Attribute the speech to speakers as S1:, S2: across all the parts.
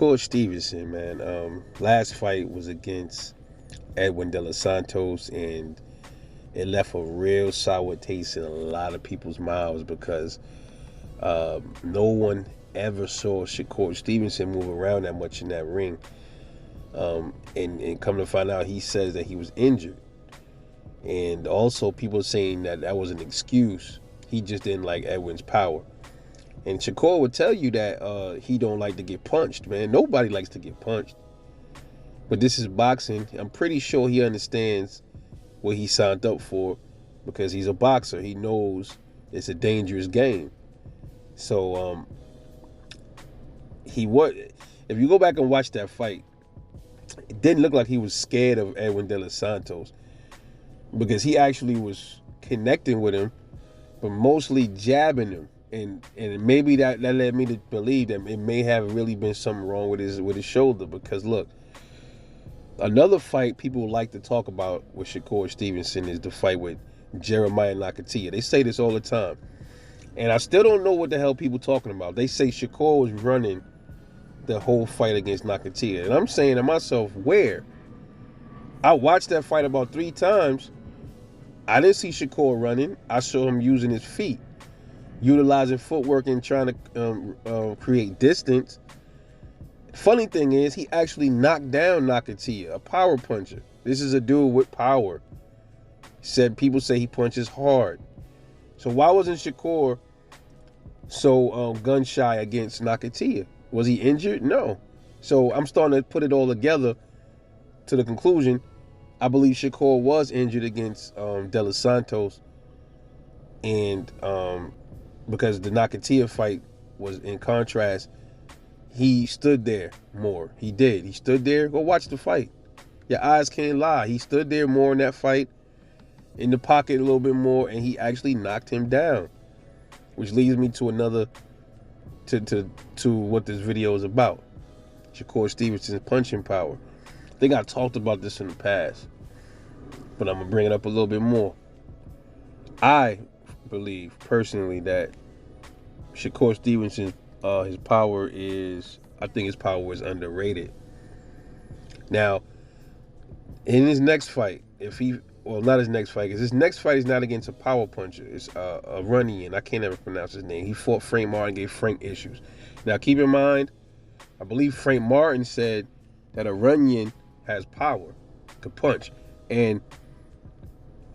S1: Shakur Stevenson, man. Last fight was against Edwin De Los Santos, and it left a real sour taste in a lot of people's mouths because no one ever saw Shakur Stevenson move around that much in that ring. And come to find out, he says that he was injured. And also people saying that that was an excuse. He just didn't like Edwin's power. And Shakur would tell you that he don't like to get punched, man. Nobody likes to get punched. But this is boxing. I'm pretty sure he understands what he signed up for because he's a boxer. He knows it's a dangerous game. So if you go back and watch that fight, it didn't look like he was scared of Edwin De Los Santos because he actually was connecting with him, but mostly jabbing him. And maybe that led me to believe that it may have really been something wrong with his shoulder. Because look, another fight people like to talk about with Shakur Stevenson is the fight with Jeremiah Nakathila. They say this all the time, and I still don't know what the hell people talking about. They say Shakur was running the whole fight against Nakathila, and I'm saying to myself, where? I watched that fight about 3 times. I didn't see Shakur running. I saw him using his feet, utilizing footwork and trying to create distance. Funny thing is, he actually knocked down Nakathila, a power puncher. This is a dude with power. People say he punches hard. So why wasn't Shakur so gun shy against Nakathila? Was he injured? No. So I'm starting to put it all together to the conclusion. I believe Shakur was injured against De Los Santos, and because the Nakathila fight was in contrast, he stood there more. He did. He stood there. Go watch the fight. Your eyes can't lie. He stood there more in that fight, in the pocket a little bit more, and he actually knocked him down. Which leads me to another, to what this video is about. Shakur Stevenson's punching power. I think I talked about this in the past, but I'm going to bring it up a little bit more. I believe personally that Shakur Stevenson, his power is underrated. Now, in his next fight, not his next fight, because his next fight is not against a power puncher. It's a Runyon. I can't ever pronounce his name. He fought Frank Martin, gave Frank issues. Now, keep in mind, I believe Frank Martin said that a Runyon has power, could punch. And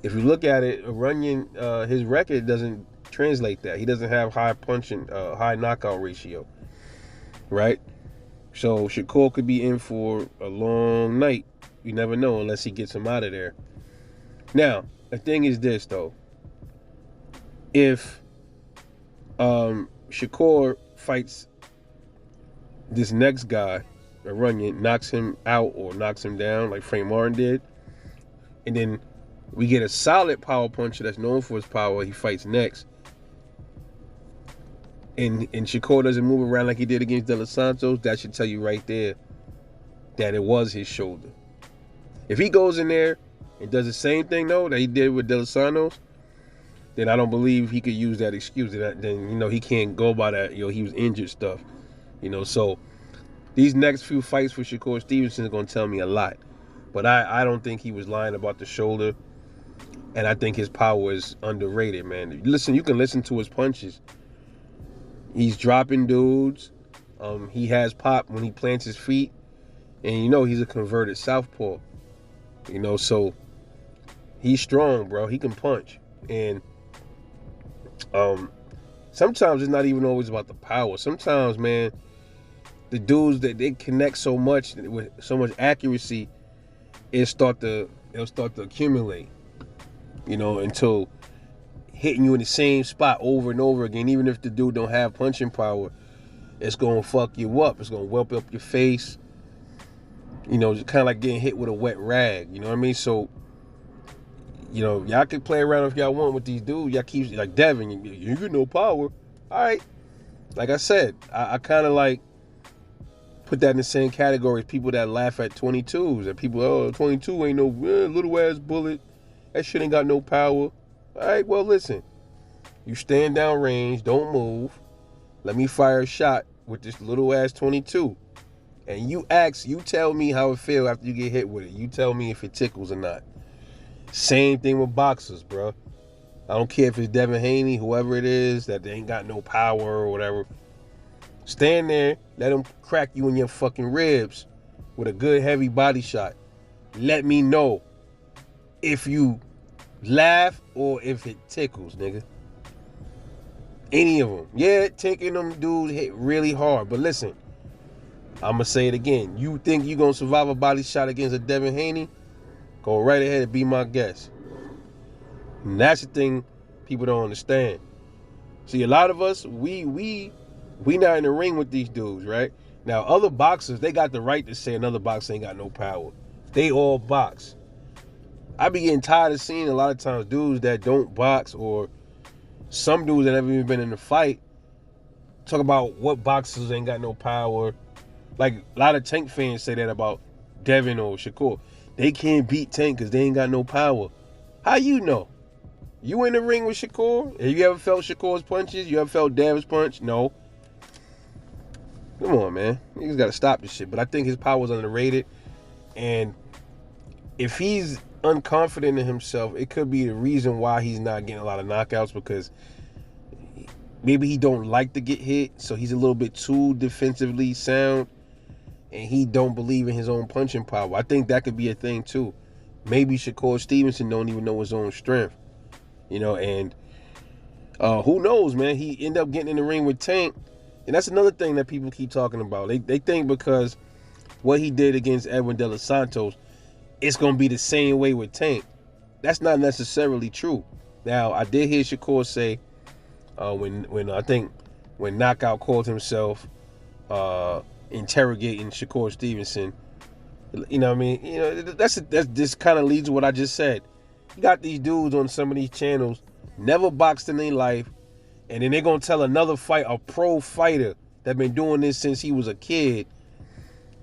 S1: if you look at it, a Runyon, his record doesn't translate that. He doesn't have high knockout ratio, right? So Shakur could be in for a long night. You never know unless he gets him out of there. Now, the thing is this, though. If Shakur fights this next guy, a Runyon, knocks him out or knocks him down like Frank Martin did, and then we get a solid power puncher that's known for his power, he fights next, and Shakur doesn't move around like he did against De Los Santos, that should tell you right there that it was his shoulder. If he goes in there and does the same thing, though, that he did with De Los Santos, then I don't believe he could use that excuse. Then, he can't go by that, he was injured stuff. So these next few fights for Shakur Stevenson is going to tell me a lot. But I don't think he was lying about the shoulder. And I think his power is underrated, man. You can listen to his punches. He's dropping dudes. He has pop when he plants his feet. And he's a converted southpaw. So he's strong, bro. He can punch. And sometimes it's not even always about the power. Sometimes, man, the dudes that they connect so much with so much accuracy, it'll start to accumulate. Until hitting you in the same spot over and over again, even if the dude don't have punching power, it's gonna fuck you up. It's gonna whelp up your face. It's kind of like getting hit with a wet rag. You know what I mean? So, y'all can play around if y'all want with these dudes. Y'all keep, like Devin, you get no power. All right. Like I said, I kind of like put that in the same category as people that laugh at 22s. And people, 22 ain't no little ass bullet. That shit ain't got no power. All right, well, listen. You stand down range, don't move. Let me fire a shot with this little ass 22. and you tell me how it feel after you get hit with it. You tell me if it tickles or not. Same thing with boxers, bro. I don't care if it's Devin Haney, whoever it is, that they ain't got no power or whatever. Stand there, let him crack you in your fucking ribs with a good heavy body shot. Let me know if you laugh or if it tickles, nigga. Any of them. Yeah, taking them dudes hit really hard. But listen, I'm going to say it again. You think you going to survive a body shot against a Devin Haney? Go right ahead and be my guest. And that's the thing people don't understand. See, a lot of us, we not in the ring with these dudes, right? Now, other boxers, they got the right to say another boxer ain't got no power. They all box. I be getting tired of seeing a lot of times dudes that don't box, or some dudes that never even been in a fight, talk about what boxers ain't got no power. Like, a lot of Tank fans say that about Devin or Shakur. They can't beat Tank because they ain't got no power. How you know? You in the ring with Shakur? Have you ever felt Shakur's punches? You ever felt Devin's punch? No. Come on, man. Niggas got to stop this shit. But I think his power is underrated. And if he's unconfident in himself, it could be the reason why he's not getting a lot of knockouts, because maybe he don't like to get hit, so he's a little bit too defensively sound, and he don't believe in his own punching power. I think that could be a thing too. Maybe Shakur Stevenson don't even know his own strength, and who knows, man? He end up getting in the ring with Tank, and that's another thing that people keep talking about. They think because what he did against Edwin De Los Santos, it's going to be the same way with Tank. That's not necessarily true. Now, I did hear Shakur say, when Knockout called himself interrogating Shakur Stevenson, you know what I mean? That's this kind of leads to what I just said. You got these dudes on some of these channels, never boxed in their life, and then they're going to tell another a pro fighter that been doing this since he was a kid,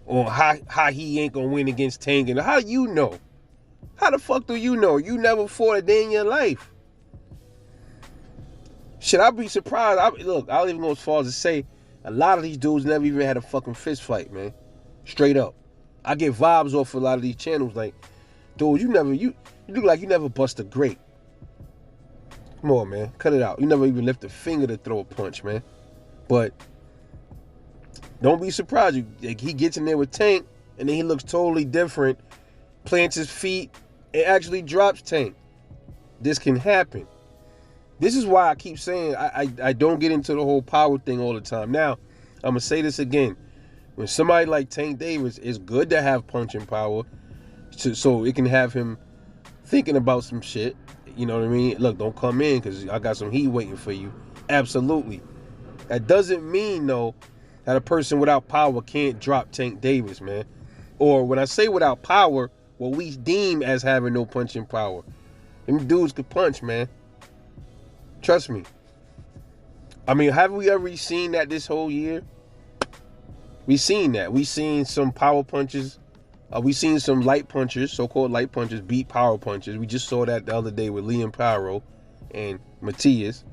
S1: on how he ain't gonna win against Tank. And how you know? How the fuck do you know? You never fought a day in your life. Should I be surprised? I'll even go as far as to say a lot of these dudes never even had a fucking fist fight, man. Straight up. I get vibes off a lot of these channels like, dude, you look like you never bust a grape. Come on, man. Cut it out. You never even lift a finger to throw a punch, man. But don't be surprised. He gets in there with Tank, and then he looks totally different, plants his feet, and actually drops Tank. This can happen. This is why I keep saying I don't get into the whole power thing all the time. Now, I'm going to say this again. When somebody like Tank Davis, it's good to have punching power so it can have him thinking about some shit. You know what I mean? Look, don't come in because I got some heat waiting for you. Absolutely. That doesn't mean, though, that a person without power can't drop Tank Davis, man. Or when I say without power, what we deem as having no punching power. Them dudes could punch, man. Trust me. I mean, have we ever seen that this whole year? We seen that. We seen some power punches. We seen some light punchers, so-called light punchers, beat power punchers. We just saw that the other day with Liam Pyro and Matias.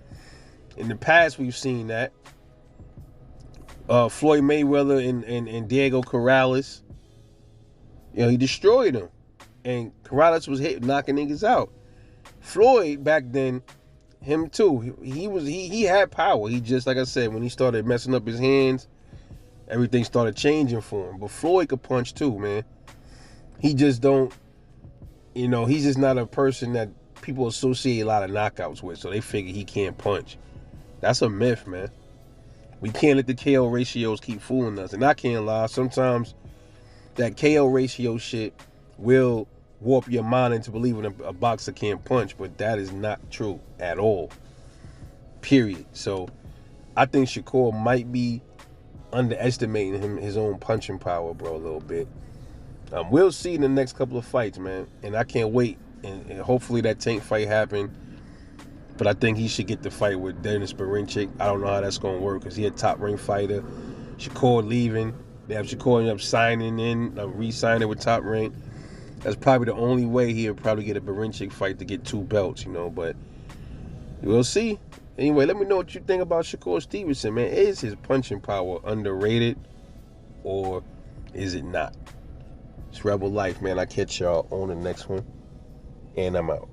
S1: In the past, we've seen that. Floyd Mayweather and Diego Corrales. He destroyed him. And Corrales was knocking niggas out. Floyd, back then, him too. He had power. He just, like I said, when he started messing up his hands, everything started changing for him. But Floyd could punch too, man. He just don't, he's just not a person that people associate a lot of knockouts with. So they figure he can't punch. That's a myth, man. We can't let the KO ratios keep fooling us. And I can't lie, sometimes that KO ratio shit will warp your mind into believing a boxer can't punch, but that is not true at all. Period. So I think Shakur might be underestimating his own punching power, bro, a little bit. We'll see in the next couple of fights, man. And I can't wait. And hopefully that Tank fight happen. But I think he should get the fight with Dennis Berinchik. I don't know how that's going to work because he's a top-ranked fighter. Shakur leaving. They have Shakur end up signing in, re-signing with Top Rank. That's probably the only way he'll probably get a Berinchik fight to get 2 belts, but we'll see. Anyway, let me know what you think about Shakur Stevenson, man. Is his punching power underrated, or is it not? It's Rebel Life, man. I catch y'all on the next one, and I'm out.